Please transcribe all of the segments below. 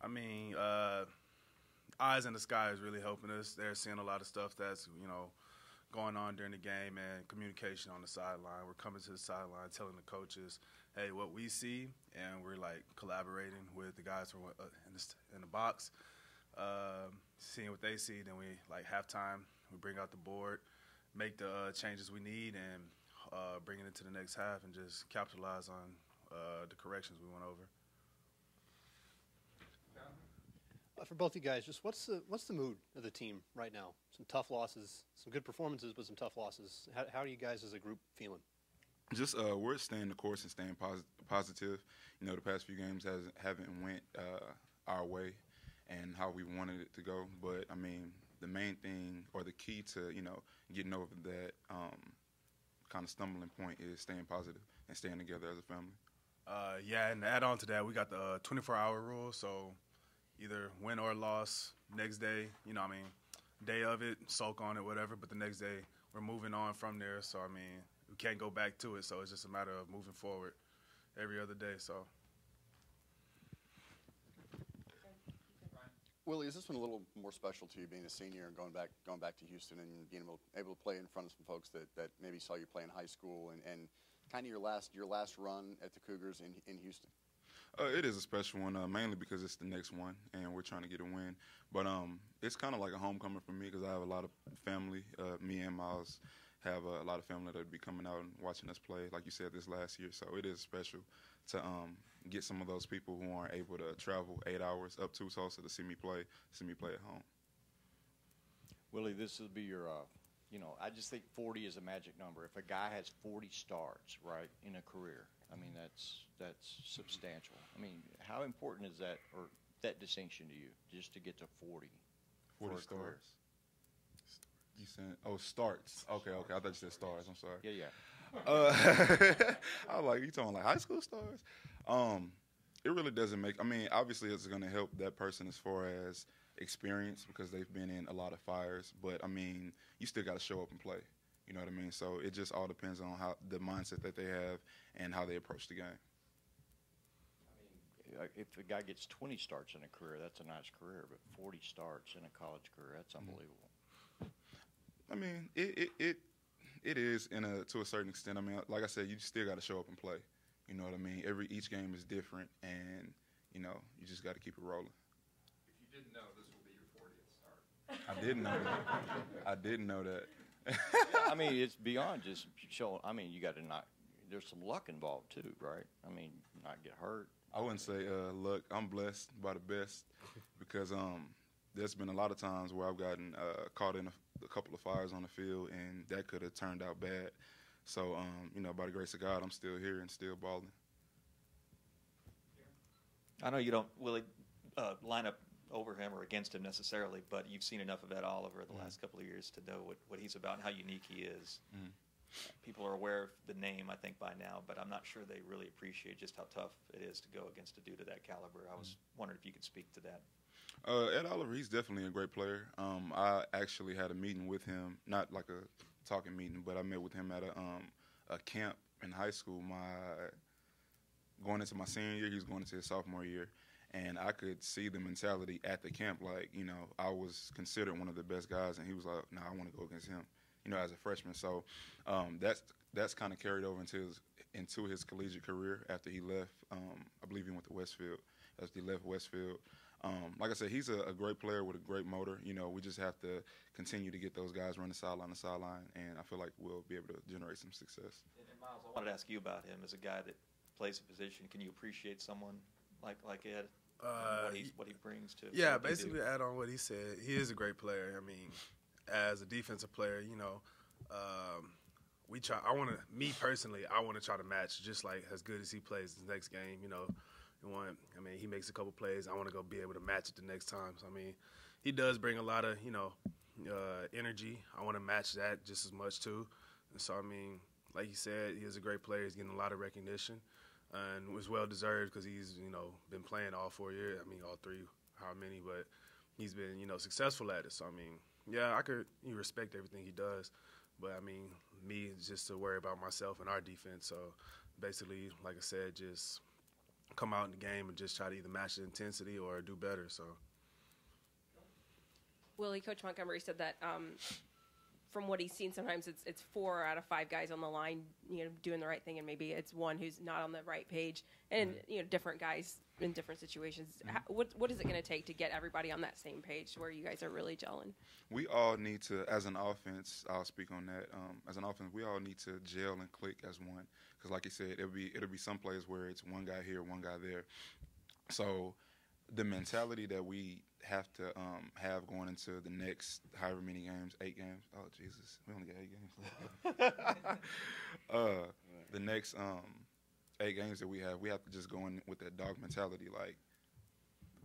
I mean, eyes in the sky is really helping us. They're seeing a lot of stuff that's, going on during the game and communication on the sideline. We're coming to the sideline telling the coaches, hey, what we see, and we're, like, collaborating with the guys from in the box, seeing what they see. Then we, like, halftime, we bring out the board, make the changes we need, and bring it into the next half and just capitalize on the corrections we went over. For both you guys, just what's the mood of the team right now? Some tough losses, some good performances, but some tough losses. How are you guys as a group feeling? Just we're staying the course and staying positive. The past few games haven't went our way and how we wanted it to go. But I mean, the main thing or the key to getting over that kind of stumbling point is staying positive and staying together as a family. Yeah, and to add on to that, we got the 24-hour rule, so either win or loss next day, day of it, sulk on it, whatever, but the next day we're moving on from there. So, we can't go back to it, so it's just a matter of moving forward every other day. So, Willie, has this been a little more special to you being a senior and going back to Houston and being able to play in front of some folks that maybe saw you play in high school and kind of your last run at the Cougars in Houston? It is a special one, mainly because it's the next one, and we're trying to get a win. But it's kind of like a homecoming for me because I have a lot of family. Me and Miles have a lot of family that will be coming out and watching us play, like you said, this last year. So it is special to get some of those people who aren't able to travel 8 hours up to Tulsa to see me play at home. Willie, this will be your I just think 40 is a magic number. If a guy has 40 starts, right, in a career, that's substantial. How important is that, or that distinction to you, just to get to 40? 40 for a career? stars. You said, starts. Okay. I thought you said stars. I'm sorry. Yeah. I was like, you talking like high school stars? It really doesn't make. Obviously, it's going to help that person as far as experience because they've been in a lot of fires. But you still got to show up and play. You know what I mean? So it just all depends on how the mindset that they have and how they approach the game. If a guy gets 20 starts in a career, that's a nice career. But 40 starts in a college career, that's unbelievable. It is to a certain extent. Like I said, you still got to show up and play. You know what I mean? Each game is different, and you just got to keep it rolling. If you didn't know, this will be your 40th start. I didn't know that. I didn't know that. It's beyond just showing. You got to not. There's some luck involved too, right? Not get hurt. I wouldn't say luck. I'm blessed by the best because there's been a lot of times where I've gotten caught in a couple of fires on the field, and that could have turned out bad. So, by the grace of God, I'm still here and still balling. I know you don't, Willie, line up over him or against him necessarily, but you've seen enough of Ed Oliver the last couple of years to know what he's about and how unique he is. Mm-hmm. People are aware of the name, I think, by now, but I'm not sure they really appreciate just how tough it is to go against a dude of that caliber. I was wondering if you could speak to that. Ed Oliver, he's definitely a great player. I actually had a meeting with him, not like a talking meeting, but I met with him at a camp in high school. Going into my senior year, he was going into his sophomore year, and I could see the mentality at the camp. Like, I was considered one of the best guys, and he was like, "No, I want to go against him." As a freshman. So that's kind of carried over into his collegiate career after he left. I believe he went to Westfield. After he left Westfield, like I said, he's a great player with a great motor. We just have to continue to get those guys running sideline to sideline, and I feel like we'll be able to generate some success. And Miles, I wanted to ask you about him as a guy that plays a position. Can you appreciate someone like Ed? What he brings to basically add on what he said. He is a great player. As a defensive player, me personally, I want to try to match just like as good as he plays the next game. He makes a couple plays. I want to go be able to match it the next time. So, he does bring a lot of, energy. I want to match that just as much too. And so, like you said, he is a great player. He's getting a lot of recognition, and was well deserved because he's, been playing all 4 years. All three, how many, but he's been, successful at it. So, yeah, I could respect everything he does, but me is just to worry about myself and our defense. So basically, like I said, just come out in the game and just try to either match the intensity or do better. So. Willie, Coach Montgomery said that from what he's seen, sometimes it's 4 out of 5 guys on the line, doing the right thing, and maybe it's one who's not on the right page, and different guys in different situations. What is it going to take to get everybody on that same page where you guys are really gelling? We all need to, as an offense, I'll speak on that. As an offense, we all need to gel and click as one. Because, like you said, it'll be some plays where it's one guy here, one guy there. So the mentality that we have to have going into the next however many games, 8 games. Oh, Jesus, we only got 8 games. The next 8 games that we have to just go in with that dog mentality, like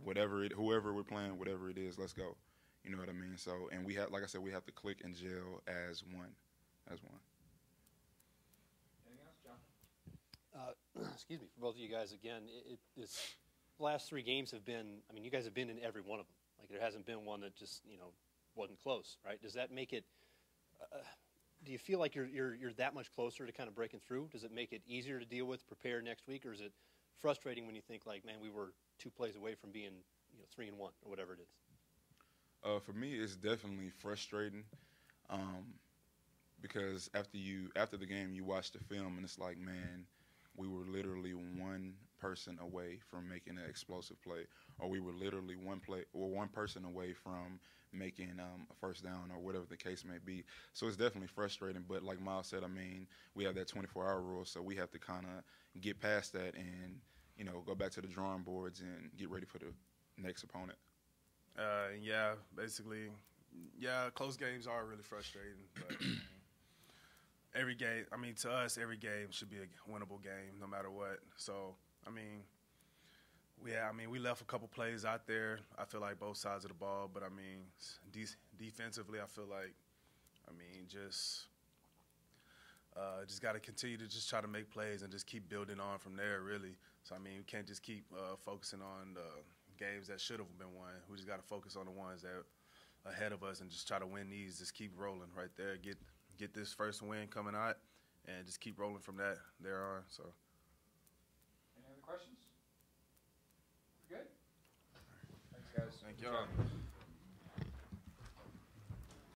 whoever we're playing, whatever it is, let's go. You know what I mean? So, and we have, like I said, we have to click and gel as one. Anything else, John? Excuse me, for both of you guys again. This last 3 games have been. I mean, you guys have been in every one of them. Like there hasn't been one that just wasn't close, right? Does that make it? Do you feel like you're that much closer to kind of breaking through? Does it make it easier to deal with, prepare next week, or is it frustrating when you think like, man, we were 2 plays away from being 3-1 or whatever it is? For me, it's definitely frustrating because after the game, you watch the film and it's like, man, we were literally one person away from making an explosive play, or we were literally one person away from making a first down or whatever the case may be. So it's definitely frustrating. But like Miles said, I mean, we have that 24-hour rule, so we have to kind of get past that and go back to the drawing boards and get ready for the next opponent. Basically, close games are really frustrating. But every game, to us, every game should be a winnable game, no matter what. So, we left a couple plays out there. I feel like both sides of the ball, but defensively, I feel like, just got to continue to just try to make plays and just keep building on from there, really. So, we can't just keep focusing on the games that should have been won. We just got to focus on the ones that are ahead of us and just try to win these. Just keep rolling right there. Get this first win coming out and just keep rolling from that there on. So. Any other questions? We're good? Thanks, guys. Thank y'all.